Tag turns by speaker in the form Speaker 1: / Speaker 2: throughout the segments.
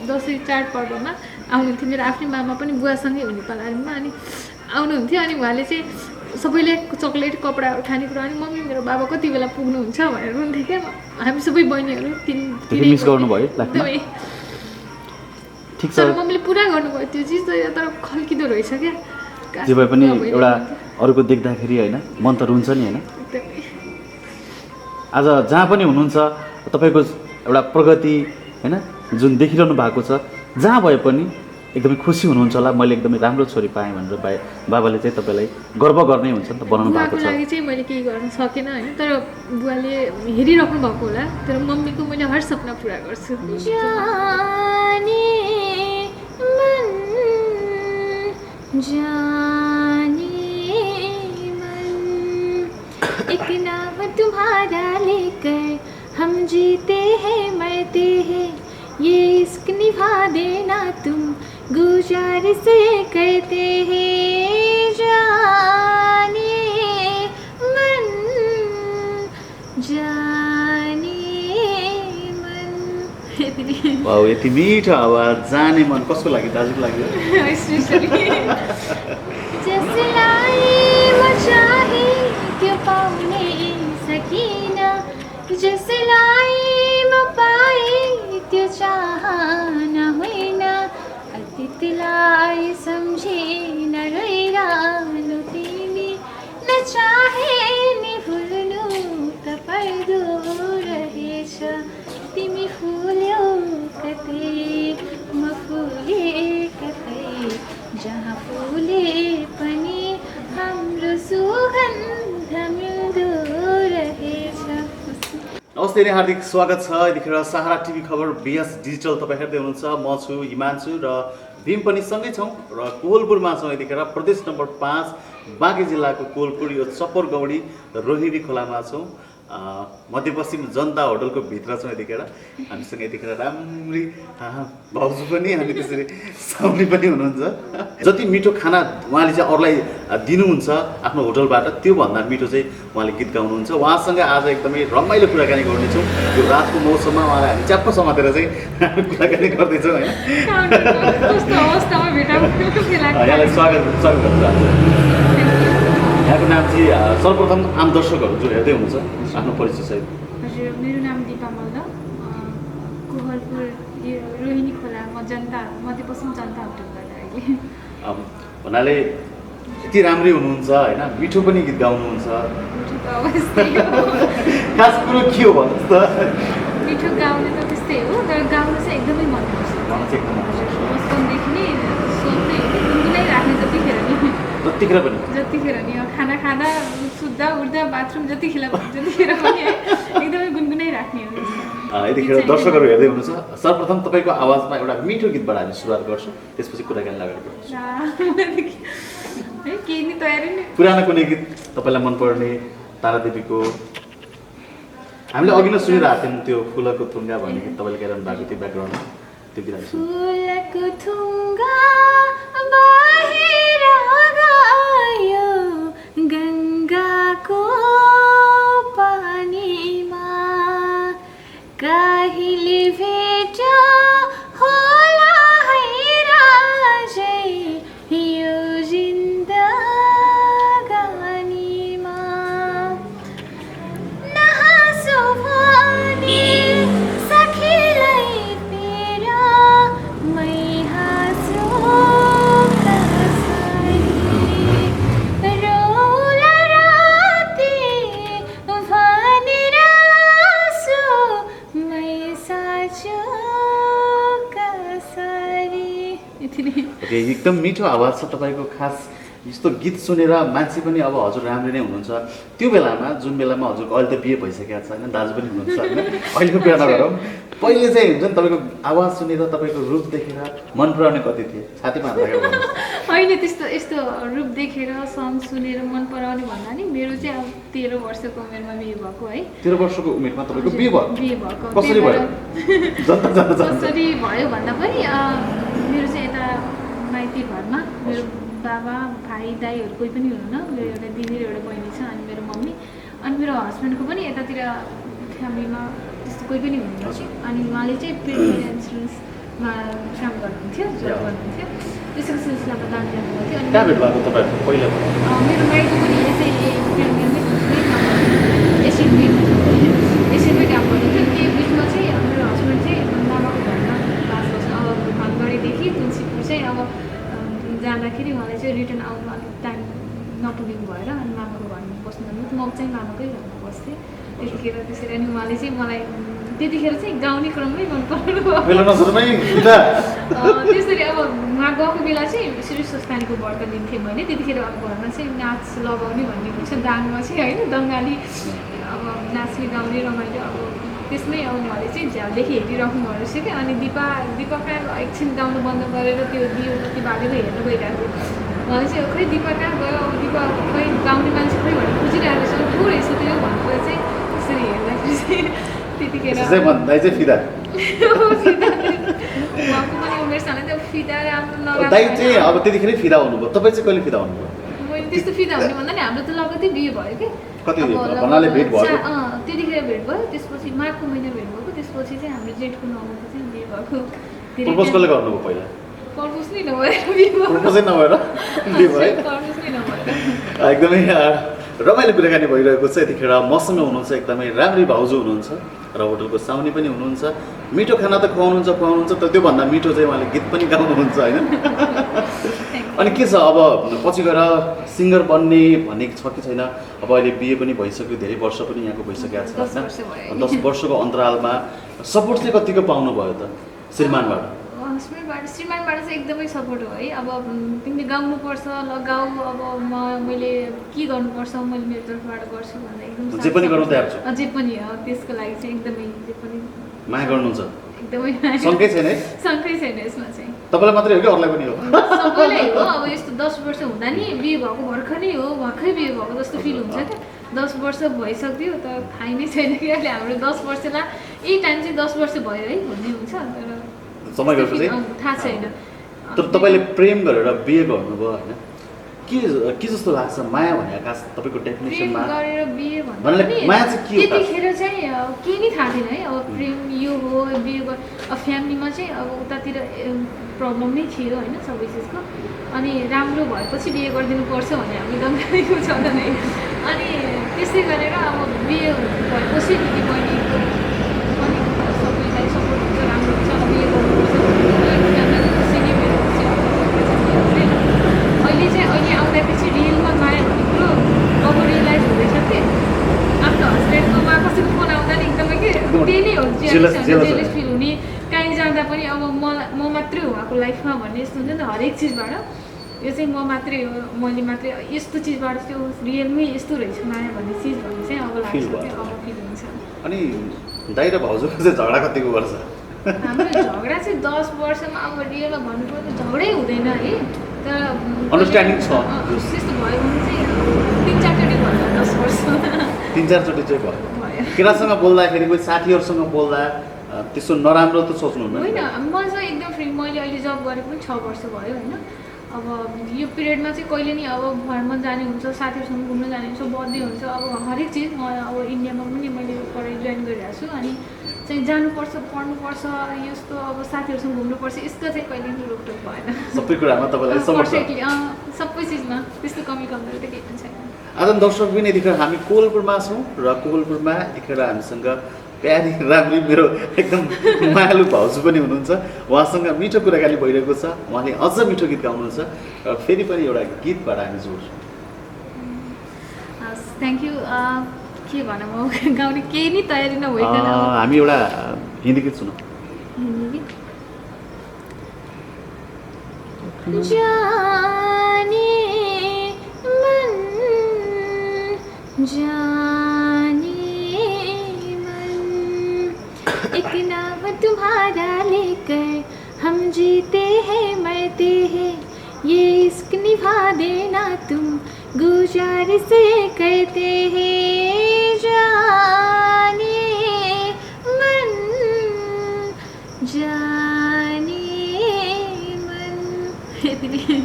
Speaker 1: दसैँ चाडपर्वमा आउनुहुन्थ्यो। मेरो आफ्नै मामा पनि बुवासँगै हुने पालामा अनि आउनुहुन्थ्यो। अनि उहाँले चाहिँ सबैले चक्लेट कपडा खानेकुरा अनि मम्मी मेरो बाबा कति बेला पुग्नुहुन्छ भनेर रुन्थ्यो क्या। हामी सबै बहिनीहरू
Speaker 2: मिस गर्नुभयो
Speaker 1: एकदमै।
Speaker 2: ठिक छ,
Speaker 1: तर मम्मीले पुरा गर्नुभयो त्यो चिज, तर खल्किँदो रहेछ क्या।
Speaker 2: जे भए पनि एउटा अरूको देख्दाखेरि होइन मन त रुन्छ नि होइन। आज जहाँ पनि हुनुहुन्छ तपाईँको एउटा प्रगति होइन जुन देखिरहनु भएको छ, जहाँ भए पनि एकदमै खुसी हुनुहुन्छ होला। मैले एकदमै राम्रो छोरी पाएँ भनेर बाबाले चाहिँ तपाईँलाई गर्व गर्नै हुन्छ नि त बनाउनु भएको छ।
Speaker 1: लागि चाहिँ मैले केही गर्न सकेन होइन, तर बुवाले हेरिराख्नु भएको होला। तर मम्मीको मैले हर सपना पुरा गर्छु।
Speaker 3: एक नाम तुम्हारा लेकर हम जीते हैं मरते हैं, ये इश्क निभा देना तुम गुजारिश करते हैं। जाने मन जाने मन।
Speaker 2: वाउ, यति मिठो आवाज, जाने मन कसको लागि? दाजुको लागि हो?
Speaker 3: जसलाई म चाहे त्यो पाउने सकिन, जसलाई म पाए त्यो चाहना होइन, अतीतलाई सम्झेन रोइरहनु तिमी, नचाहे नि भुल्नु त पर्दो रहेछ। तिमी फुल्यौ कतै म फुले कतै, जहाँ फुले पनि हाम्रो सुगन्ध मिल्दो रहेछ।
Speaker 2: नमस्ते नै हार्दिक स्वागत छ। यतिखेर सहारा टिभी खबर बिएस डिजिटल तपाईँ हेर्दै हुनुहुन्छ। म छु हिमांशु र भीम पनि सँगै छौँ र कोहलपुरमा छौँ। यतिखेर प्रदेश नम्बर 5 बाँके जिल्लाको कोहलपुर, यो चप्परगौडी रोहिणी खोलामा छौँ। मध्यपश्चिम जनता होटलको भित्र छौँ। यतिखेर हामीसँग यतिखेर राम्री भाउजू पनि अनि त्यसरी साउनी पनि हुनुहुन्छ। जति मिठो खाना उहाँले चाहिँ अरूलाई दिनुहुन्छ आफ्नो होटलबाट, त्योभन्दा मिठो चाहिँ उहाँले गीत गाउनुहुन्छ। उहाँसँग आज एकदमै रमाइलो कुराकानी गर्नेछौँ। यो रातको मौसममा उहाँलाई हामी च्याप्प समातेर चाहिँ कुराकानी गर्दैछौँ होइन। यहाँलाई स्वागत गर्छु। यहाँको नाम चाहिँ सर्वप्रथम आम दर्शकहरू जो हेर्दै हुनुहुन्छ आफ्नो परिचय सहित।
Speaker 1: हजुर, मेरो नाम दिपा मल्ल, कोहलपुर रोहिणी खोला, म जनता मध्यपश्चिम जनता होटलबाट अहिले।
Speaker 2: भन्नाले यति राम्रै हुनुहुन्छ होइन, मिठो पनि गीत गाउनुहुन्छ। खास कुरो के हो भन्नुहोस् त?
Speaker 1: मिठो गाउने त त्यस्तै हो, तर गाउनु चाहिँ एकदमै मनपर्छ। बचपनदेखि नै सोच्दै गुनगुनाइराख्ने जतिखेर नि खाना खाँदा सुत्दा उठ्दा बाथरुम जतिखेर पनि एकदमै गुनगुनाइराख्ने हो।
Speaker 2: यतिखेर दर्शकहरू हेर्दै हुनुहुन्छ। सर्वप्रथम तपाईँको आवाजमा एउटा मिठो गीतबाट हामी सुरुवात गर्छौँ, त्यसपछि कुराकानी अगाडि बढ्छौँ।
Speaker 1: केही नि तयारी नै।
Speaker 2: पुरानो कुनै गीत तपाईँलाई मनपर्ने? तारादेवीको हामीले अघि नै सुनिरहेको थियौँ त्यो फुलको थुङ्गा भन्ने गीत तपाईँले गाइरहनु भएको थियो ब्याकग्राउन्डमा, त्यो गीत
Speaker 3: फुलको थुङ्गा बाहिर गयो गङ्गाको पानीमा, कहिले भेट होला है राजै यो जिन्दगानीमा। नहाँसो भने सखीलाई तेर मै हाँसो कसरी, रोला राति भनेर आँसु मै साँचो कसरी।
Speaker 2: एकदम मिठो आवाज छ तपाईँको। खास यस्तो गीत सुनेर मान्छे पनि अब हजुर राम्रै नै हुनुहुन्छ। त्यो बेलामा जुन बेलामा हजुरको अहिले त बिहे भइसकेको छ होइन, दाजु पनि हुनुहुन्छ होइन, अहिलेको कुरा नगरौँ, पहिले चाहिँ हुन्छ नि तपाईँको आवाज सुनेर तपाईँको रूप देखेर मन पराउने कति थिए साथीमा?
Speaker 1: अहिले त्यस्तो यस्तो रूप देखेर सङ्ग सुनेर मन पराउने भन्दा नि मेरो चाहिँ अब 13 वर्षको उमेरमा बिहे भएको है।
Speaker 2: 13 वर्षको उमेरमा तपाईँको बिहे भएको?
Speaker 1: कसरी
Speaker 2: भयो?
Speaker 1: कसरी भयो भन्दा पनि मेरो चाहिँ यता माइती घरमा मेरो बाबा भाइ दाईहरू कोही पनि हुनुहुन्न। मेरो एउटा दिदी र एउटा बहिनी छ अनि मेरो मम्मी, अनि मेरो हस्बेन्डको पनि यतातिर फ्यामिलीमा त्यस्तो कोही पनि हुनुहुन्न। अनि उहाँले चाहिँ प्रिलिमिनरी इन्सुरेन्स काम गर्नुहुन्थ्यो, जब गर्नुहुन्थ्यो। त्यसको सिलसिलामा दार्जिलिङ गएको थियो।
Speaker 2: कहाँ भेट भएको तपाईँहरू पहिला?
Speaker 1: मेरो माइती पनि यसै एसियनमै काम गर्नुहुन्थ्यो। त्यो बिचमा चाहिँ मेरो हस्बेन्ड चाहिँ मामाको घरमा बास बस्छ। अब धनगढीदेखि तुलसीपुर चाहिँ अब जाँदाखेरि उहाँलाई चाहिँ रिटर्न आउनु अलिक टाइम नपुगेको भएर अनि मामाको घरमा बस्नु जानु। म चाहिँ मामाकै घरमा बस्थेँ त्यतिखेर। त्यसरी अनि उहाँले चाहिँ मलाई त्यतिखेर चाहिँ गाउने क्रममै मन पराउनु भयो। त्यसरी अब उहाँ गएको बेला चाहिँ श्री स्वस्थानीको व्रत लिन्थेँ मैले। त्यतिखेर अब घरमा चाहिँ नाच लगाउने भन्ने हुन्छ दाङमा चाहिँ होइन, बङ्गाली अब नाच्ने गाउने रमाइलो। अब त्यसमै अब उहाँले चाहिँ झ्यालदेखि हेरिराख्नु भएको रहेछ क्या। अनि दिपा कहाँ एकछिन गाउनु बन्द गरेर त्यो दियो कति बालेर हेर्नु गइरहेको थियो। उहाँले चाहिँ खै दिपा कहाँ गयो, अब दिपा खै गाउने मान्छे खै भनेर खोजिरहेको रहेछ। को रहेछ त्यो भनेर चाहिँ त्यसरी हेर्दाखेरि चाहिँ त्यतिखेर
Speaker 2: फिदा
Speaker 1: उहाँको पनि उमेर सानो त्यो फिदा राम्रो नराम्रो
Speaker 2: दाइ चाहिँ अब त्यतिखेरै फिदा हुनुभयो। तपाईँ चाहिँ कहिले फिदा हुनुभयो?
Speaker 1: मैले त्यस्तो फिदा हुने भन्दा नि हाम्रो त लगतै बिहे भयो कि
Speaker 2: कति भन्नाले भेट भयो?
Speaker 1: त्यतिखेर भेट भयो। त्यसपछि मार्चको महिना भेट भएको। त्यसपछि चाहिँ हाम्रो जेठको 9 गते चाहिँ बिहे भएको।
Speaker 2: प्रपोज कसले गर्नुभयो पहिला?
Speaker 1: प्रपोज नै नभएर बिहे भयो।
Speaker 2: प्रपोजै नभएर बिहे भयो?
Speaker 1: प्रपोज नै नभएर।
Speaker 2: एकदमै रमाइलो कुराकानी भइरहेको छ। यतिखेर मसँग हुनुहुन्छ एकदमै राम्री भाउजू हुनुहुन्छ र होटलको साउनी पनि हुनुहुन्छ। मिठो खाना त खुवाउनुहुन्छ तर त्योभन्दा मिठो चाहिँ उहाँले गीत पनि गाउनुहुन्छ होइन। अनि के छ अब पछि गएर सिङ्गर बन्ने भन्ने छ कि छैन? अब अहिले बिहे पनि भइसक्यो, धेरै वर्ष पनि यहाँको भइसकेको छ होइन। 10 वर्षको अन्तरालमा सपोर्ट चाहिँ कतिको पाउनु भयो त श्रीमानबाट?
Speaker 1: श्रीमानबाट चाहिँ एकदमै सपोर्ट हो है। अब तिमीले गाउनुपर्छ, ल गाऊ, अब मैले के गर्नुपर्छ मैले मेरो तर्फबाट गर्छु भनेर एकदम
Speaker 2: जे पनि गर्नु तयार छु।
Speaker 1: जे पनि हो त्यसको लागि चाहिँ एकदमै जे पनि
Speaker 2: माया गर्नुहुन्छ?
Speaker 1: एकदमै
Speaker 2: शङ्कै छैन है?
Speaker 1: शङ्कै छैन यसमा चाहिँ।
Speaker 2: तपाईँलाई मात्रै हो कि अरूलाई पनि हो?
Speaker 1: सबैलाई हो। अब यस्तो 10 वर्ष हुँदा नि बिहे भएको भर्खरै हो, भर्खरै बिहे भएको जस्तो फिल हुन्छ क्या। 10 वर्ष भइसक्यो त थाहै नै छैन कि अहिले हाम्रो 10 वर्षलाई यही टाइम चाहिँ 10 वर्ष भयो है भन्ने हुन्छ। तर
Speaker 2: समय गएपछि
Speaker 1: थाहा छैन।
Speaker 2: तर तपाईँले प्रेम गरेर बिहे गर्नुभयो होइन, के जस्तो लाग्छ? माया भने आकाश तपाईँको डेफिनेसनमा
Speaker 1: गरेर बिहे
Speaker 2: भन्नाले माया चाहिँ के हो?
Speaker 1: त्यतिखेर चाहिँ केही नै थाहा थिएन है। अब प्रेम यो हो बिहे अब फ्यामिलीमा चाहिँ अब उतातिर प्रब्लम नै थियो होइन सबै चिजको। अनि राम्रो भएपछि बिहे गरिदिनुपर्छ भने हामी दङ्गालेको छ त नै। अनि त्यसै गरेर अब बिहे भएपछि दिदी बहिनीको अनि सबैलाई सपोर्ट हुन्छ, राम्रो हुन्छ, बिहे गर्नुपर्छ। अहिले आउँदाखेरि रियलमा माया भन्ने कुरो अब रियलाइज हुँदैछ कि आफ्नो हस्बेन्डकोमा कसैको फोन आउँदा नि एकदमै के त्यही नै हो, जेलस फिल हुने। कहीँ जाँदा पनि अब म मात्रै हो उहाँको लाइफमा भन्ने यस्तो हुन्छ नि त हरेक चिजबाट। यो चाहिँ म मात्रै हो, मैले मात्रै यस्तो चिजबाट त्यो रियलमै यस्तो रहेछ माया भन्ने चिज भन्ने चाहिँ अब लाग्छ क्या, अब फिल हुन्छ।
Speaker 2: अनि दाइ र भाउजूको चाहिँ झगडा कतिको वर्ष?
Speaker 1: हाम्रो झगडा चाहिँ 10 वर्षमा अब रियलमा भन्नुपर्दा झगडै हुँदैन है। तर
Speaker 2: अन्डरस्ट्यान्डिङ छ
Speaker 1: त्यस्तो भयो भने चाहिँ 3-4 चोटि भयो 10 वर्षमा।
Speaker 2: 3-4 चोटि चाहिँ भयो। केटासँग बोल्दाखेरि कोही साथीहरूसँग बोल्दा त्यस्तो नराम्रो त सोच्नुहुन्न?
Speaker 1: होइन, म चाहिँ एकदम फ्री। मैले अहिले जब गरेको पनि 6 वर्ष भयो होइन। अब यो पिरियडमा चाहिँ कहिले नि अब घरमा जाने हुन्छ, साथीहरूसँग घुम्न जाने हुन्छ, बर्थडे हुन्छ, अब हरेक चिज म अब इन्डियामा पनि मैले पढाइ जोइन गरिरहेको छु। अनि चाहिँ जानुपर्छ, पढ्नुपर्छ, यस्तो अब साथीहरूसँग घुम्नुपर्छ, यसको चाहिँ कहिले पनि रोकटोक भएन।
Speaker 2: सबै कुरामा तपाईँलाई सपोर्ट छ?
Speaker 1: सबै चिजमा त्यस्तो कमी कमजोरी त केही पनि छैन।
Speaker 2: आदम दर्शक पनि यतिखेर हामी कोहलपुरमा छौँ र कोहलपुरमा यतिखेर हामीसँग प्यारी राम्री मेरो एकदम मायालु भाउजू पनि हुनुहुन्छ। उहाँसँग मिठो कुराकानी भइरहेको छ। उहाँले अझ मिठो गीत गाउनुहुन्छ र फेरि पनि एउटा गीतबाट हामी जोड्छौँ।
Speaker 1: Thank you. के भनौँ म गाउने केही नै तयारी नभइकन
Speaker 2: हामी एउटा हिन्दी गीत सुनौँ।
Speaker 3: जाने मन एक नाम तुम्हारा लेकर हम जीते हैं मरते हैं, ये इश्क निभा देना तुम गुजारिश करते हैं। जाने मन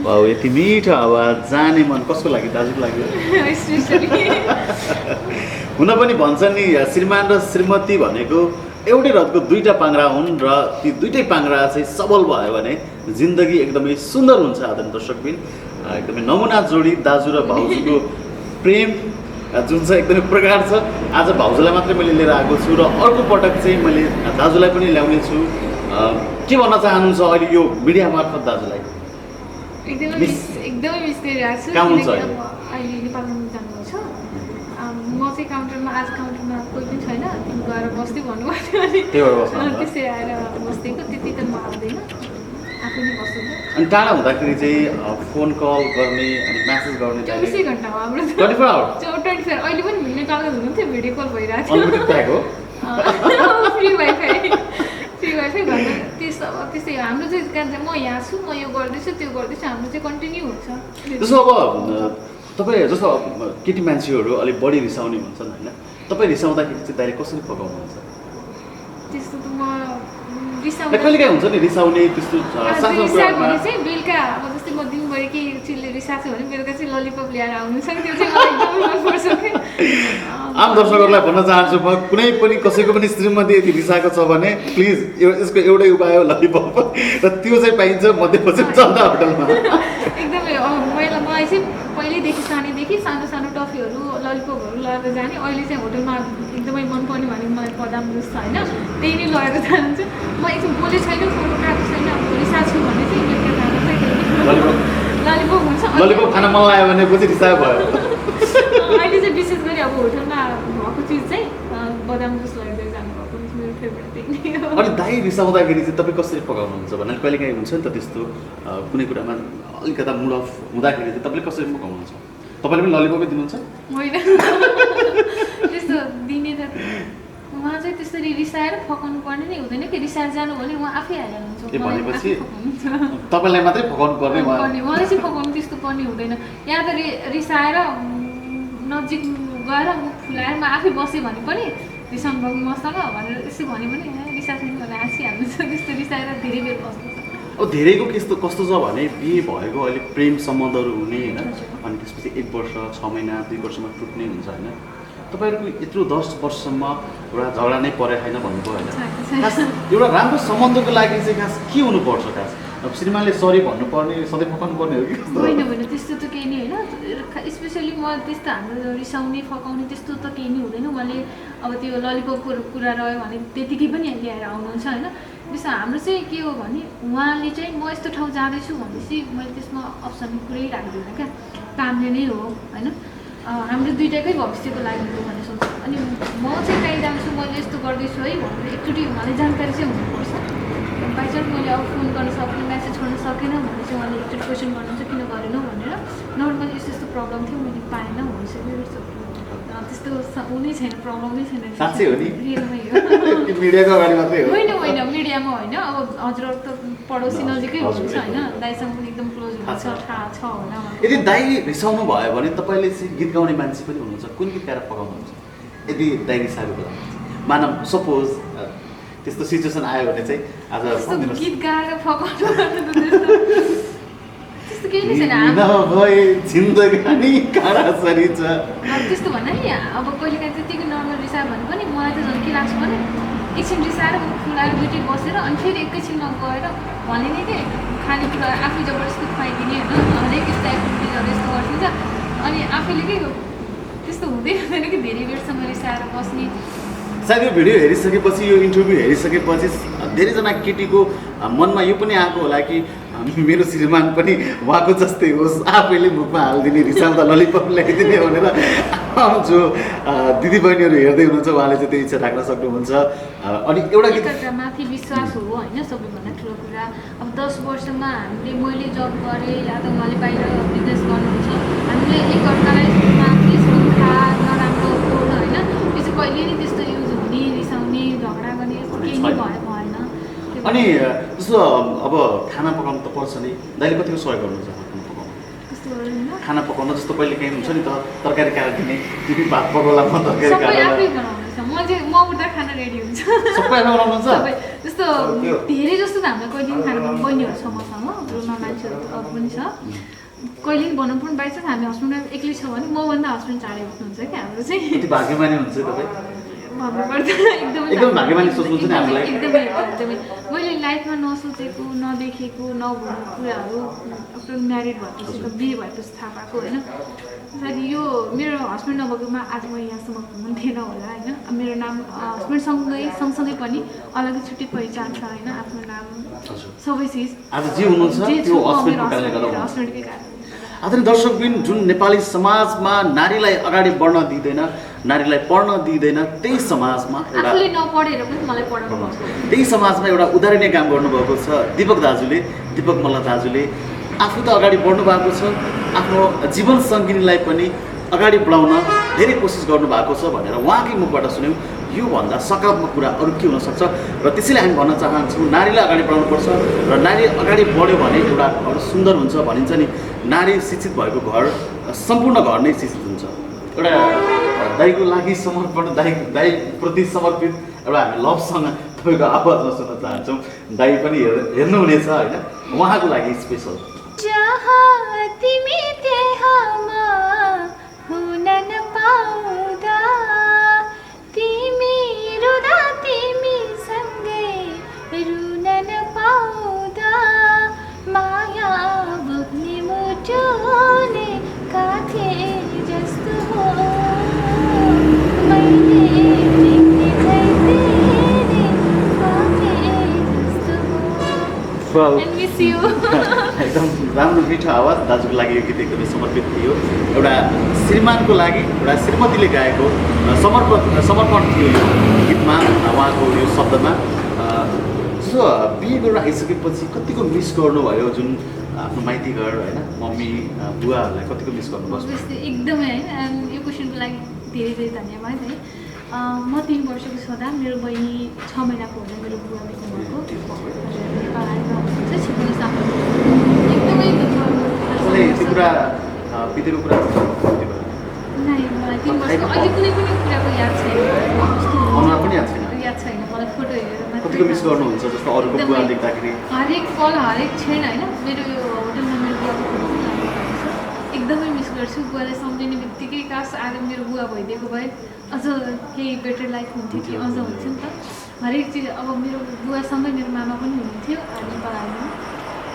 Speaker 2: वाउ, यति मिठो आवाज, जाने मन। कसको लागि? दाजुको लागि हुन पनि भन्छ नि श्रीमान र श्रीमती भनेको एउटै रथको दुईटा पाङ्ग्रा हुन् र ती दुईटै पाङ्ग्रा चाहिँ सबल भयो भने जिन्दगी एकदमै सुन्दर हुन्छ आदरणीय दर्शकबिन। एकदमै नमुना जोडी दाजु र भाउजूको प्रेम जुन चाहिँ एकदमै प्रगाढ छ। आज भाउजूलाई मात्रै मैले लिएर आएको छु र अर्को पटक चाहिँ मैले दाजुलाई पनि ल्याउने छु। के भन्न चाहनुहुन्छ अहिले यो मिडिया मार्फत दाजुलाई?
Speaker 1: एकदमै मिस गरिरहेको छु।
Speaker 2: कहाँ हुनुहुन्छ अहिले?
Speaker 1: अहिले नेपालमा जानुभएको छ। म चाहिँ काउन्टरमा आज काउन्टरमा कोही पनि छैन, तिमी गएर बस्दै भन्नुभएको थियो अनि त्यसै आएर बस्दिएको। त्यति त म आउँदैन, आफै नै बस्छु।
Speaker 2: अनि टाढा हुँदाखेरि चाहिँ फोन कल गर्ने अनि म्यासेज गर्ने
Speaker 1: 24 घन्टा हो हाम्रो
Speaker 2: 24 आवर
Speaker 1: 24 अहिले पनि नेपालमा हुनुहुन्थ्यो, भिडियो कल भइरहेको
Speaker 2: अनलिमिटेड प्याक हो
Speaker 1: फ्री वाइफाई घरमा। त्यस्तै हाम्रो चाहिँ म यहाँ छु, म यो गर्दैछु त्यो गर्दैछु, हाम्रो चाहिँ कन्टिन्यू हुन्छ।
Speaker 2: जस्तो अब तपाईँ जस्तो केटी मान्छेहरू अलिक बढी रिसाउने भन्छन् होइन, तपाईँ रिसाउँदाखेरि चाहिँ दाइले कसरी पकाउनुहुन्छ?
Speaker 1: त्यस्तो त म रिसाउने
Speaker 2: कहिलेकाहीँ हुन्छ नि रिसाउने त्यस्तो सानो कुरामा
Speaker 1: चाहिँ बेलुका अब जस्तै म दिनभरि केही चिजले रिसाएको छ भने बेलुका चाहिँ ललिपप ल्याएर आउनु छ, त्यो चाहिँ मलाई एकदमै मनपर्छ कि।
Speaker 2: आम दर्शकहरूलाई भन्न चाहन्छु म, कुनै पनि कसैको पनि श्रीमती यदि रिसाएको छ भने प्लिज यसको एउटै उपाय हो ललिपप, र त्यो चाहिँ पाइन्छ मध्यपश्चिम जनता होटलमा।
Speaker 1: एकदमै मलाई चाहिँ पहिल्यैदेखि सानैदेखि सानो सानो टफीहरू ललिपपहरू लगेर जाने। अहिले चाहिँ होटलमा एकदमै मनपर्ने भनेको मलाई बदाम जुस छ होइन, त्यही नै लगेर जान्छु। म एकछिन बोलेको छैन, फोटो उठाएको छैन, अब रिसाएको छु भने चाहिँ बेलुका खाना चाहिँ ललिपप हुन्छ।
Speaker 2: ललिपप खान मन लाग्यो भने पछि रिसायो भयो।
Speaker 1: अहिले चाहिँ विशेष गरी अब होटलमा भएको चिज चाहिँ बदाम जुस लगेर जानुभएको मेरो फेभरेट त्यही नै हो।
Speaker 2: अनि दाइ रिसाउँदाखेरि चाहिँ तपाईँ कसरी पकाउनुहुन्छ भन्नाले कहिलेकाहीँ हुन्छ नि त त्यस्तो कुनै कुरामा अलिकता मुड अफ हुँदाखेरि चाहिँ तपाईँले कसरी पकाउनुहुन्छ? तपाईँले पनि ललिपपै दिनुहुन्छ?
Speaker 1: होइन त्यस्तो दिने त उहाँ चाहिँ त्यसरी रिसाएर फकाउनु पर्ने नै हुँदैन कि, रिसाएर जानु भने उहाँ आफै हालिहाल्नुहुन्छ।
Speaker 2: भनेपछि तपाईँलाई मात्रै फकाउनु पर्ने?
Speaker 1: उहाँलाई चाहिँ फकाउनु त्यस्तो पर्ने हुँदैन। यहाँ त रिसाएर नजिक गएर मुख फुलाएर म आफै बसेँ भने पनि रिसाउनु भएको मसँग भनेर यसो भन्यो भने रिसाएको छैन भनेर हाँसिहाल्नुहुन्छ। त्यस्तो रिसाएर धेरै बेर बस्नुहुन्छ।
Speaker 2: अब धेरैको कस्तो छ भने बिहे भएको अहिले प्रेम सम्बन्धहरू हुने होइन, अनि त्यसपछि 1 वर्ष 6 महिना 2 वर्षमा टुट्ने हुन्छ होइन। तपाईँहरूको यत्रो 10 वर्षसम्म एउटा झगडा नै परे छैन भन्नुभयो होइन। खास एउटा राम्रो सम्बन्धको लागि चाहिँ खास के हुनुपर्छ? खास अब श्रीमानले सरी भन्नुपर्ने, सधैँ फकाउनु पर्ने हो कि?
Speaker 1: होइन त्यस्तो त केही नै होइन। स्पेसली म त्यस्तो हाम्रो रिसाउने फकाउने त्यस्तो त केही नै हुँदैन। उहाँले अब त्यो ललिपपको कुरा रह्यो भने त्यतिकै पनि ल्याएर आउनुहुन्छ होइन। त्यसो हाम्रो चाहिँ के हो भने उहाँले चाहिँ म यस्तो ठाउँ जाँदैछु भनेपछि मैले त्यसमा अप्सन पुरै राख्दिनँ क्या, कामले नै हो होइन। हाम्रो दुइटाकै भविष्यको लागि हो भन्ने सोच्छु। अनि म चाहिँ कहीँ जान्छु, मैले यस्तो गर्दैछु है भनेर एकचोटि उहाँले जानकारी चाहिँ हुनुपर्छ। बाइचान्स मैले अब फोन गर्न सकेँ, म्यासेज गर्न सकेन भने चाहिँ उहाँले एकचोटि क्वेसन गर्नुहुन्छ किन गरेनौ भनेर। नर्मली यस्तो प्रब्लम थियो, मैले पाएन भनिसक्यो। त्यस्तो उनी छैन, प्रब्लमै छैन।
Speaker 2: साँच्चै हो नि?
Speaker 1: रियलमै हो।
Speaker 2: मिडियाको अगाडि मात्रै हो?
Speaker 1: होइन मिडियामा होइन। अब हजुर त पडोसी नजिकै हुनुहुन्छ होइन, दाइसँग पनि एकदम क्लोज हुनुहुन्छ, थाहा छ होइन।
Speaker 2: यदि दाइ रिसाउनु भयो भने तपाईँले चाहिँ गीत गाउने मान्छे पनि हुनुहुन्छ, कुन गीत गाएर पकाउनुहुन्छ? यदि दाइ रिसाएको बेला मानव सपोज त्यस्तो सिचुएसन आयो भने चाहिँ आज
Speaker 1: गीत गाएर पकाउनु त्यस्तो केही नै छैन।
Speaker 2: जिन्दगानी काँडासरी छ
Speaker 1: त्यस्तो भन्दा नि अब कहिलेकाहीँ त्यतिकै नर्मल रिसायो भने पनि मलाई त झन् के लाग्छ भने एकछिन रिसाएर मुख फुलाएर दुइटै बसेर अनि फेरि एकैछिनमा गएर भने नि के खानेकुरा आफै जबरजस्ती खुवाइदिने होइन, हरेक यस्तो एक्टिभिटिजहरू यस्तो गरिदिन्छ। अनि आफैले के त्यस्तो हुँदै हुँदैन कि धेरै बेरसम्म रिसाएर बस्ने।
Speaker 2: सायद यो भिडियो हेरिसकेपछि, यो इन्टरभ्यू हेरिसकेपछि धेरैजना केटीको मनमा यो पनि आएको होला कि मेरो श्रीमान पनि उहाँको जस्तै होस्, आफैले मुखमा हालिदिने, रिसाउँदा ललिपप ल्याइदिने भनेर जो दिदीबहिनीहरू हेर्दै हुनुहुन्छ उहाँले चाहिँ त्यो इच्छा राख्न सक्नुहुन्छ। अनि एउटा गीत
Speaker 1: माथि विश्वास हो होइन सबैभन्दा ठुलो कुरा। अब 10 वर्षमा हामीले मैले जब गरेँ या त उहाँले बाहिर बिजनेस गर्नुहुन्छ, हामीले एकअर्कालाई माथि श्रद्धा नराम्रो बोल्न होइन, त्यो चाहिँ कहिले नै त्यस्तो युज हुने, रिसाउने, झगडा गर्ने यस्तो केही नै भएन।
Speaker 2: अनि जस्तो अब खाना पकाउनु त पर्छ नि, दाइले कतिको सहयोग गर्नुहुन्छ खाना पकाउनु? खाना पकाउन जस्तो कहिले काहीँ हुन्छ नि त, तरकारी काटिदिने, तिमी भात पकाउला म तरकारी
Speaker 1: काट्छु, म उठ्दा खाना रेडी हुन्छ
Speaker 2: सबै आफै बनाउनुहुन्छ?
Speaker 1: जस्तो धेरै जस्तो त हाम्रो कहिले पनि खाना बहिनीहरू छ मसँग, रुममा मान्छेहरू पनि छ, कहिले पनि बनाउनु पनि बाइचान्स हामी हस्बेन्ड एक्लै छ भने मभन्दा हस्बेन्ड चाँडै उठ्नुहुन्छ क्या हाम्रो चाहिँ।
Speaker 2: भाग्यमानी हुन्छ तपाईँ?
Speaker 1: भन्नुपर्दा
Speaker 2: एकदम भाग्यमानी सोच्नुहुन्छ नि हामीलाई।
Speaker 1: एकदमै मैले लाइफमा नसोचेको नदेखेको नभएको कुराहरू आफ्टर म्यारिड भएपछि त बिहे भएपछि थाहा पाएको होइन। सायद यो मेरो हस्बेन्ड नभएकोमा आज म यहाँसम्म हुन्थेन होला होइन। मेरो नाम हस्बेन्डसँगै सँगसँगै पनि अलग्गै छुट्टै पहिचान छ होइन। आफ्नो नाम सबै चिज
Speaker 2: आज जे हुनुहुन्छ त्यो हस्बेन्डको कारणले गर्दा हुनुहुन्छ।
Speaker 1: हस्बेन्डकै कारण।
Speaker 2: आदरणीय दर्शकबिन, जुन नेपाली समाजमा नारीलाई अगाडि बढ्न दिँदैन, नारीलाई पढ्न दिँदैन, त्यही समाजमा एउटा
Speaker 1: आफूले नपढेर पनि मलाई पढाउनु भएको।
Speaker 2: त्यही समाजमा एउटा उदाहरणीय काम गर्नुभएको छ दिपक मल्ल दाजुले। आफू त अगाडि बढ्नु भएको छ, आफ्नो जीवन सङ्गिनीलाई पनि अगाडि बढाउन धेरै कोसिस गर्नुभएको छ भनेर उहाँकै मुखबाट सुन्यौँ। योभन्दा सकारात्मक कुरा अरू के हुनसक्छ? र त्यसैले हामी भन्न चाहन्छौँ नारीलाई अगाडि बढाउनुपर्छ र नारी अगाडि बढ्यो भने एउटा घर सुन्दर हुन्छ भनिन्छ नि। नारी शिक्षित भएको घर सम्पूर्ण घर नै शिक्षित हुन्छ। एउटा दाइको लागि समर्पण, दाइप्रति समर्पित एउटा हामी लभसँग तपाईँको आवाजमा सुन्न चाहन्छौँ। दाइ पनि हेर्नुहुनेछ होइन, उहाँको लागि स्पेसल।
Speaker 3: जहाँ तिमी त्यहाँ म हुन नपाउँदा, तिमी रुँदा तिमी सँगै रुन नपाउँदा, माया बोक्ने मुटुले काथे जस्तो हो मैले देख्ने झै तेरे काथे जस्तो हो। And miss you.
Speaker 2: एकदम राम्रो मिठो आवाज। दाजुको लागि यो गीत एकदमै समर्पित थियो। एउटा श्रीमानको लागि एउटा श्रीमतीले गाएको समर्पण थियो यो गीतमा, उहाँको यो शब्दमा। जस्तो बिहे गरेर आइसकेपछि कतिको मिस गर्नुभयो जुन आफ्नो माइती घर होइन, मम्मी बुवाहरूलाई कतिको मिस गर्नुभयो?
Speaker 1: एकदमै है। यो क्वेसनको लागि धेरै धेरै धन्यवाद है। म 3 वर्षको छँदा मेरो बहिनी 6 महिनाको हुँदा मेरो बुवा बित्नु भएको। नेपाल आएर हुनुहुन्छ छिप्पिने सामु। एकदमै दुःख।
Speaker 2: त्यो कुरा बितेको कुरा
Speaker 1: नै मलाई 3 वर्षको अहिले कुनै पनि कुराको याद छैन।
Speaker 2: अनुहार पनि याद छैन।
Speaker 1: याद छैन मलाई फोटो हेरेर मात्रै।
Speaker 2: कतिको मिस गर्नुहुन्छ? जस्तो अरूको बुवा देख्दाखेरि
Speaker 1: हरेक पल हरेक क्षण होइन। मेरो यो होटलमा मेरो बुवाको फोटो पनि लागेको छ। एकदमै मिस गर्छु। बुवालाई सम्झिने बित्तिकै काश आज मेरो बुवा भइदिएको भए अझ केही बेटर लाइफ हुन्थ्यो कि अझ हुन्थ्यो नि त। हरेक चिज अब मेरो बुवासँगै मेरो मामा पनि हुनुहुन्थ्यो नेपाल आइमा।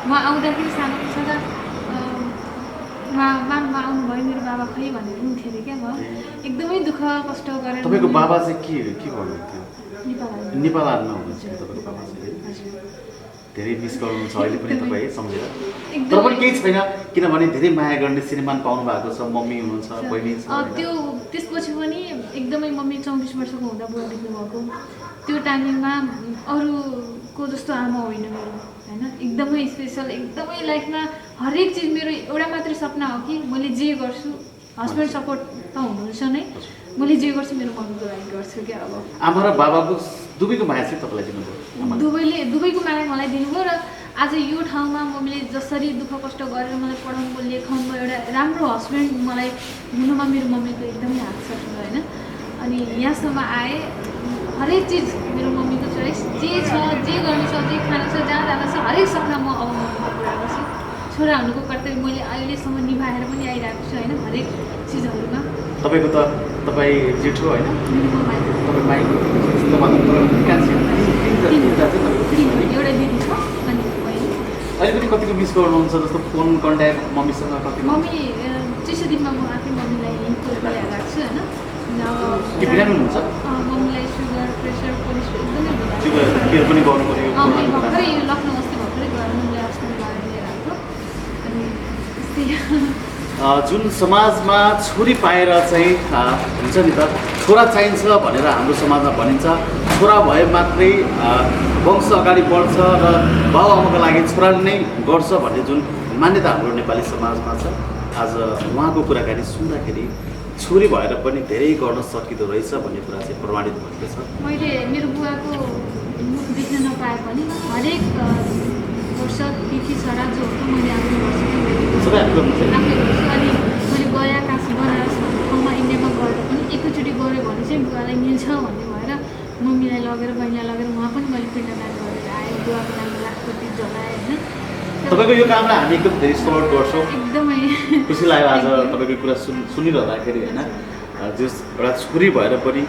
Speaker 1: उहाँ आउँदाखेरि सानो छँदा मामा आउनुभयो मेरो बाबा खै भनेर हुन्थ्यो अरे क्या। म एकदमै दुःख कष्ट गरेर।
Speaker 2: तपाईँको बाबा चाहिँ के गर्नुहुन्थ्यो? नेपाल आर्मीमा हुनुहुन्छ तपाईँको बाबा चाहिँ? धेरै मिस गर्नुहुन्छ अहिले पनि तपाईँ सम्झेर? तर पनि केही छैन, किनभने धेरै माया गर्ने श्रीमान पाउनु भएको छ, मम्मी हुनुहुन्छ, बहिनी छ।
Speaker 1: त्यो त्यसपछि पनि एकदमै मम्मी 34 वर्षको हुँदा बुवा बित्नु भएको। त्यो टाइमिङमा अरूको जस्तो आमा होइन मेरो होइन। एकदमै स्पेसल, एकदमै लाइफमा हरेक चिज मेरो एउटा मात्रै सपना हो कि मैले जे गर्छु हस्बेन्ड सपोर्ट त हुनुहुन्छ नै, मैले जे गर्छु मेरो मम्मीको लागि गर्छु क्या। अब
Speaker 2: आमा र बाबाको दुवैको माया चाहिँ तपाईँलाई दिनुभयो?
Speaker 1: दुवैको माया मलाई दिनुभयो। र आज यो ठाउँमा मम्मीले जसरी दुःख कष्ट गरेर मलाई पढाउनु लेखाउनु एउटा राम्रो हस्बेन्ड मलाई हुनुमा मेरो मम्मीको एकदमै हात छ होइन। अनि यहाँसम्म आएँ, हरेक चिज मेरो मम्मीको चोइस जे छ, जे गर्नु छ, जे खानु छ, जहाँ जानु छ, हरेक सपना म अब मम्मीको पुरा गर्छु। छोरा हुनुको कर्तव्य मैले अहिलेसम्म निभाएर पनि आइरहेको छु होइन। हरेक चिजहरूमा
Speaker 2: तपाईँको त तपाईँ जेठो होइन, तपाईँ माइको
Speaker 1: एउटा दिदी छ अनि
Speaker 2: अहिले पनि कतिको मिस गर्नुहुन्छ? जस्तो फोन कन्ट्याक्ट मम्मीसँग कति?
Speaker 1: मम्मी चिसो दिनमा म आफै मम्मीलाई कोही ल्याएर राख्छु होइन।
Speaker 2: के बिरामी हुनुहुन्छ?
Speaker 1: मम्मीलाई सुगर प्रेसर कोलेस्ट्रोल एकदमै
Speaker 2: केयर पनि गर्नु पऱ्यो।
Speaker 1: भर्खरै लखनऊ अस्ति भर्खरै गएर मम्मीलाई हस्पिटल लिएर आएको। अनि त्यस्तै
Speaker 2: जुन समाजमा छोरी पाएर चाहिँ हुन्छ नि त, छोरा चाहिन्छ भनेर हाम्रो समाजमा भनिन्छ। छोरा भए मात्रै वंश अगाडि बढ्छ र बाबुआमाको लागि छोराले नै गर्छ भन्ने जुन मान्यता हाम्रो नेपाली समाजमा छ। आज उहाँको कुराकानी सुन्दाखेरि छोरी भएर पनि धेरै गर्न सकिँदो रहेछ भन्ने कुरा चाहिँ प्रमाणित भएको छ।
Speaker 1: मैले मेरो बुवाको मुख देख्न नपाए पनि हरेक वर्ष तिथि छोरा जो हो मैले आफ्नो
Speaker 2: सबै आफै गर्छु।
Speaker 1: अनि मैले गया काशी बनारस ठाउँमा इन्डियामा गएर पनि एकैचोटि गऱ्यो भने चाहिँ बुवालाई मिल्छ भन्ने भएर मम्मीलाई लगेर बहिनीलाई लगेर उहाँ पनि मैले पिण्डदान गरेर आएँ। बुवाको नाममा लाखपति जलाएँ होइन।
Speaker 2: तपाईँको यो कामलाई हामी एकदम धेरै सपोर्ट गर्छौँ।
Speaker 1: एकदमै
Speaker 2: खुसी लाग्यो आज तपाईँको कुरा सुनिरहँदाखेरि होइन। जस एउटा छोरी भएर पनि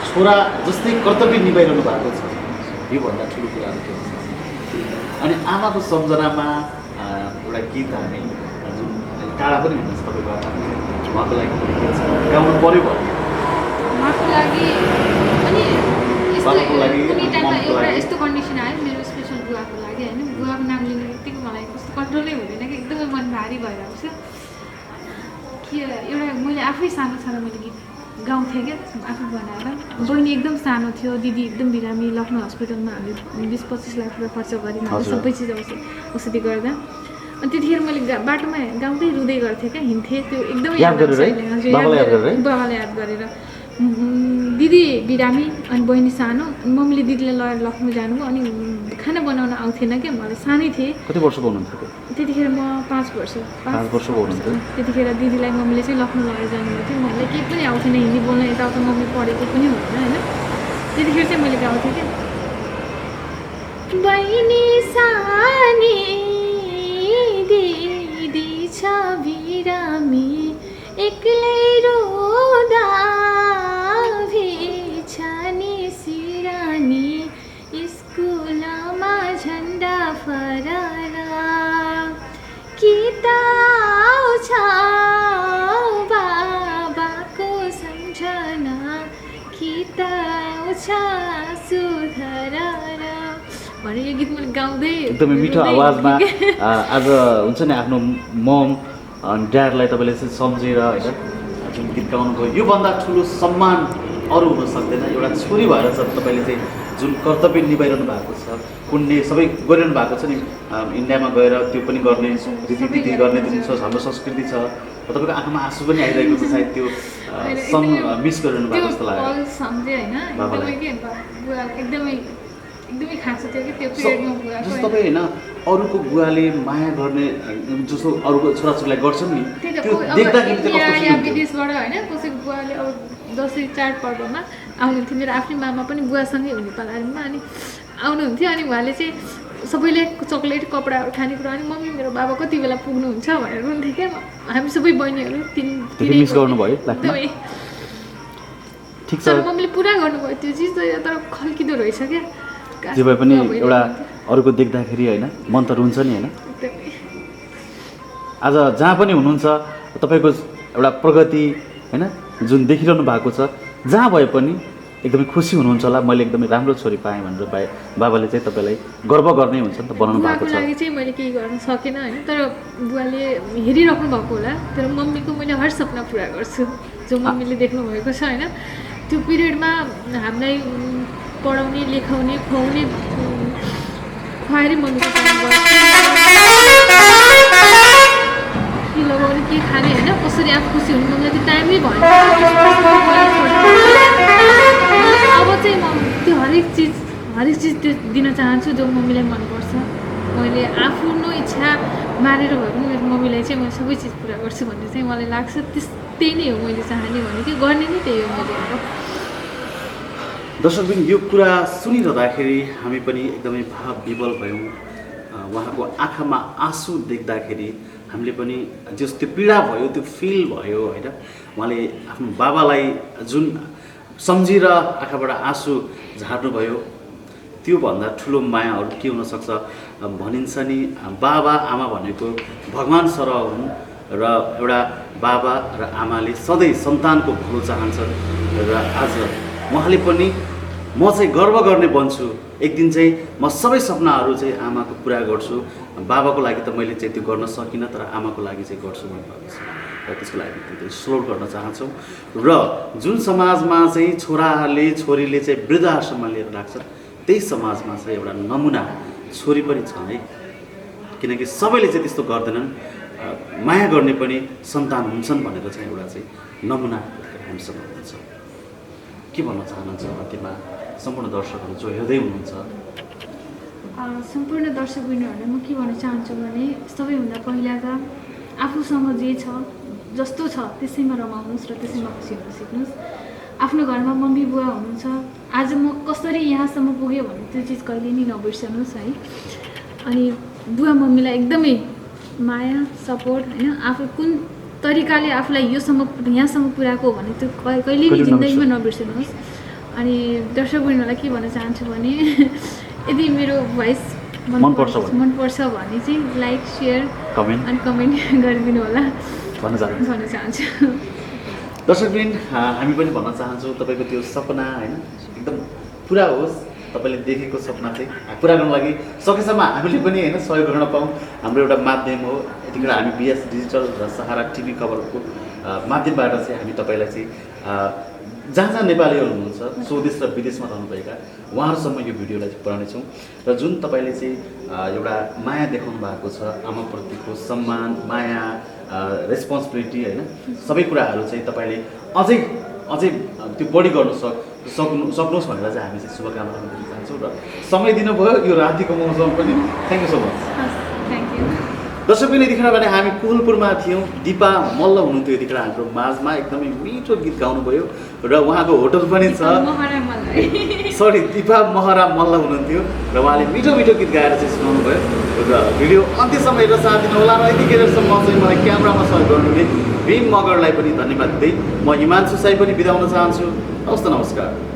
Speaker 2: छोरा जस्तै कर्तव्य निभाइरहनु भएको छ, योभन्दा ठुलो कुराहरू के हुन्छ? अनि आमाको सम्झनामा एउटा गीत हामी जुन टाढा पनि हुनुहुन्छ तपाईँको आमा, उहाँको लागि के छ गाउनु पऱ्यो भने
Speaker 1: उहाँको लागि अनि
Speaker 2: बाबाको लागि,
Speaker 1: कुनै टाइममा
Speaker 2: मम्मीको
Speaker 1: एउटा
Speaker 2: लागि।
Speaker 1: यस्तो कन्डिसन आयो मेरो स्पेसल बुवाको लागि होइन, बुवाको नाम लिने बित्तिकै मलाई कस्तो कन्ट्रोलै हुँदैन कि एकदमै मन भारी भएर आउँछ कि एउटा मैले आफै सानो सानो मैले गीत गाउँथेँ क्या आफू बनाएर। बहिनी एकदम सानो थियो, दिदी एकदम बिरामी, लखनऊ हस्पिटलमा हामीले 20-25 लाख रुपियाँ खर्च गऱ्यौँ हामीले
Speaker 2: हजुर।
Speaker 1: सबै चिज औषधि गर्दा। अनि त्यतिखेर मैले बाटोमा गाउँदै रुँदै गर्थेँ क्या, हिँड्थेँ, त्यो एकदमै
Speaker 2: याद गरेर है?
Speaker 1: हजुर,
Speaker 2: बाबालाई याद गरेर है?
Speaker 1: बाबालाई याद गरेर। दिदी बिरामी अनि बहिनी सानो, मम्मीले दिदीलाई लगेर लखनऊ जानुभयो अनि खाना बनाउन आउँथेन क्या, मलाई सानै थिएँ
Speaker 2: कति वर्षको हुनुहुन्थ्यो?
Speaker 1: त्यतिखेर म 5 वर्ष
Speaker 2: 5 वर्षको हुनुहुन्थ्यो।
Speaker 1: त्यतिखेर दिदीलाई मम्मीले चाहिँ लखनऊ लगेर जानुभएको थियो, मलाई केही पनि आउँथेन हिन्दी बोल्न, यताउता मम्मी पढेको पनि हुँदैन होइन। त्यतिखेर चाहिँ मैले गाउँथेँ क्या
Speaker 3: बहिनी सानी दिदी छ बिरामी एक्लै रोदा भेछानी सिरानी स्कुलमा झन्डा फहरारा कि त आउँछ बाबाको सम्झना कि त आउँछ सुधरारा
Speaker 1: भने यो गीत मैले गाउँदै
Speaker 2: एकदमै मिठो
Speaker 1: रुँदै
Speaker 2: आवाजमा
Speaker 1: हिँड्थेँ क्या।
Speaker 2: आज हुन्छ नि आफ्नो मम अनि ड्याडलाई तपाईँले चाहिँ सम्झेर होइन जुन गीत गाउनुभयो, योभन्दा ठुलो सम्मान अरू हुन सक्दैन। एउटा छोरी भएर चाहिँ तपाईँले चाहिँ जुन कर्तव्य निभाइरहनु भएको छ, पुण्य सबै गरिरहनु भएको छ नि, इन्डियामा गएर त्यो पनि गर्ने, रीतिथिति गर्ने जुन छ हाम्रो संस्कृति छ, तपाईँको आँखामा आँसु पनि आइरहेको छ, सायद त्यो मिस गरिरहनु भएको जस्तो लाग्यो।
Speaker 1: त्यो पल सम्झेँ होइन, एकदमै के बुवा एकदमै खाँचो थियो कि त्यो पिरियडमा बुवाको
Speaker 2: जस्तो तपाईँ होइन अरूको बुवाले माया गर्ने जस्तो अरूको छोराछोरीलाई गर्छन् नि,
Speaker 1: त्यही त
Speaker 2: त्यो देख्दाखेरि चाहिँ कस्तो
Speaker 1: या
Speaker 2: फिल हुन्थ्यो?
Speaker 1: विदेशबाट होइन कसैको बुवाले अब दसैँ चाडपर्वमा आउनुहुन्थ्यो, मेरो आफ्नै मामा पनि बुवासँगै हुने पालामा, अनि आउनुहुन्थ्यो अनि उहाँले चाहिँ सबैले चक्लेट कपडाहरू खानेकुरा, अनि मम्मी मेरो बाबा कति बेला पुग्नुहुन्छ भनेर रुन्थ्यो क्या। हामी सबै बहिनीहरू
Speaker 2: त्यति मिस गर्नुभयो लाइफमा? ठिक छ,
Speaker 1: तर मम्मीले पुरा गर्नुभयो त्यो चिज, तर खल्किँदो रहेछ क्या।
Speaker 2: जे भए पनि एउटा अरूको देख्दाखेरि होइन मन त रुन्छ नि होइन। आज जहाँ पनि हुनुहुन्छ तपाईँको एउटा प्रगति होइन जुन देखिरहनु भएको छ, जहाँ भए पनि एकदमै खुसी हुनुहुन्छ होला। मैले एकदमै राम्रो छोरी पाएँ भनेर बाबाले चाहिँ तपाईँलाई गर्व गर्ने हुन्छ नि त बनाउनु भएको
Speaker 1: बुवाको
Speaker 2: छ।
Speaker 1: लागि चाहिँ मैले केही गर्न सकेन होइन, तर बुवाले हेरिराख्नु भएको होला। तर मम्मीको मैले हर सपना पुरा गर्छु जो मम्मीले देख्नुभएको छ होइन। त्यो पिरियडमा हामीलाई पढाउने, लेखाउने, खुवाउने, खुवाएरै मम्मीको काम गर्छु, के लगाउने, के खाने होइन, कसरी आफू खुसी हुनु, मम्मीलाई त्यो टाइमै भएन। अब चाहिँ म त्यो हरेक चिज त्यो दिन चाहन्छु जो मम्मीलाई मनपर्छ। मैले आफ्नो इच्छा मारेर भए पनि मेरो मम्मीलाई चाहिँ मैले सबै चिज पुरा गर्छु भन्ने चाहिँ मलाई लाग्छ। त्यही नै हो मैले चाहने भनेको, गर्ने नै त्यही हो मैले। अब
Speaker 2: दर्शकबिन यो कुरा सुनिरहँदाखेरि हामी पनि एकदमै भाव विवल भयौँ। उहाँको आँखामा आँसु देख्दाखेरि हामीले पनि जस त्यो पीडा भयो, त्यो फिल भयो होइन। उहाँले आफ्नो बाबालाई जुन सम्झेर आँखाबाट आँसु झार्नुभयो, त्योभन्दा ठुलो माया अरू के हुनसक्छ? भनिन्छ नि बाबा आमा भनेको भगवान् सरह हुन् र एउटा बाबा र आमाले सधैँ सन्तानको भलो चाहन्छन्। र आज उहाँले पनि म चाहिँ गर्व गर्ने बन्छु, एक दिन चाहिँ म सबै सपनाहरू चाहिँ आमाको पुरा गर्छु। बाबाको लागि त मैले चाहिँ त्यो गर्न सकिनँ, तर आमाको लागि चाहिँ गर्छु भन्नुभएको छ। र त्यसको लागि त्यो सपोर्ट गर्न चाहन्छौँ। र जुन समाजमा चाहिँ छोराले छोरीले चाहिँ वृद्धाश्रममा लिएर राख्छ, त्यही समाजमा चाहिँ एउटा नमुना छोरी पनि छन् है। किनकि सबैले चाहिँ त्यस्तो गर्दैनन्, माया गर्ने पनि सन्तान हुन्छन् भनेर चाहिँ एउटा चाहिँ नमुना हामीसँग हुन्छ। के भन्न चाहनुहुन्छ अन्त्यमा सम्पूर्ण दर्शकहरू जो हेर्दै हुनुहुन्छ?
Speaker 1: सम्पूर्ण दर्शकबिनहरूलाई म के भन्न चाहन्छु भने सबैभन्दा पहिला त आफूसँग जे छ जस्तो छ त्यसैमा रमाउनुहोस् र त्यसैमा खुसी हुन सिक्नुहोस्। आफ्नो घरमा मम्मी बुवा हुनुहुन्छ, आज म कसरी यहाँसम्म पुगेँ भने त्यो चिज कहिले नि नबिर्सनुहोस् है। अनि बुवा मम्मीलाई एकदमै माया सपोर्ट होइन, आफू कुन तरिकाले आफूलाई यहाँसम्म पुऱ्याएको भने त्यो कहिले नि जिन्दगीमा नबिर्सनुहोस्। अनि दर्शकवृन्दलाई के भन्न चाहन्छु भने यदि मेरो भोइस मनपर्छ भने चाहिँ लाइक सेयर
Speaker 2: कमेन्ट
Speaker 1: अनि कमेन्ट गरिदिनु होला
Speaker 2: भन्न
Speaker 1: चाहन्छु।
Speaker 2: दर्शकवृन्द हामी पनि भन्न चाहन्छौँ तपाईँको त्यो सपना होइन एकदम पुरा होस्। तपाईँले देखेको सपना चाहिँ पुरा गर्नु लागि सकेसम्म हामीले पनि होइन सहयोग गर्न पाऊँ। हाम्रो एउटा माध्यम हो। यतिखेर हामी बिएस डिजिटल र सहारा टिभी खबरको माध्यमबाट चाहिँ हामी तपाईँलाई चाहिँ जहाँ जहाँ नेपालीहरू हुनुहुन्छ स्वदेश र विदेशमा रहनुभएका उहाँहरूसम्म यो भिडियोलाई चाहिँ पुर्याउनेछौँ र जुन तपाईँले चाहिँ एउटा माया देखाउनु भएको छ आमाप्रतिको सम्मान माया रेस्पोन्सिबिलिटी होइन सबै कुराहरू चाहिँ तपाईँले अझै त्यो बढी गर्नु सक्नुहोस् भनेर चाहिँ हामी चाहिँ शुभकामना दिन चाहन्छौँ र समय दिनुभयो यो रातिको मौसम पनि thank you so much.
Speaker 1: Thank you.
Speaker 2: दर्शकले यतिखेर भने हामी कोहलपुरमा थियौँ। दिपा मल्ल हुनुहुन्थ्यो यतिखेर हाम्रो माझमा एकदमै मिठो गीत गाउनुभयो र उहाँको होटल पनि छ सरी दिपा महरा मल्ल हुनुहुन्थ्यो र उहाँले मिठो मिठो गीत गाएर चाहिँ सुनाउनु भयो र भिडियो अन्त्यसम्म हेरेर साथ दिनु होला र यतिखेरसम्म चाहिँ मलाई क्यामेरामा सहयोग गर्नुहुने भीम मगरलाई पनि धन्यवाद दिँदै म हिमांशु साई पनि बिदा हुन चाहन्छु। हवस् त नमस्कार।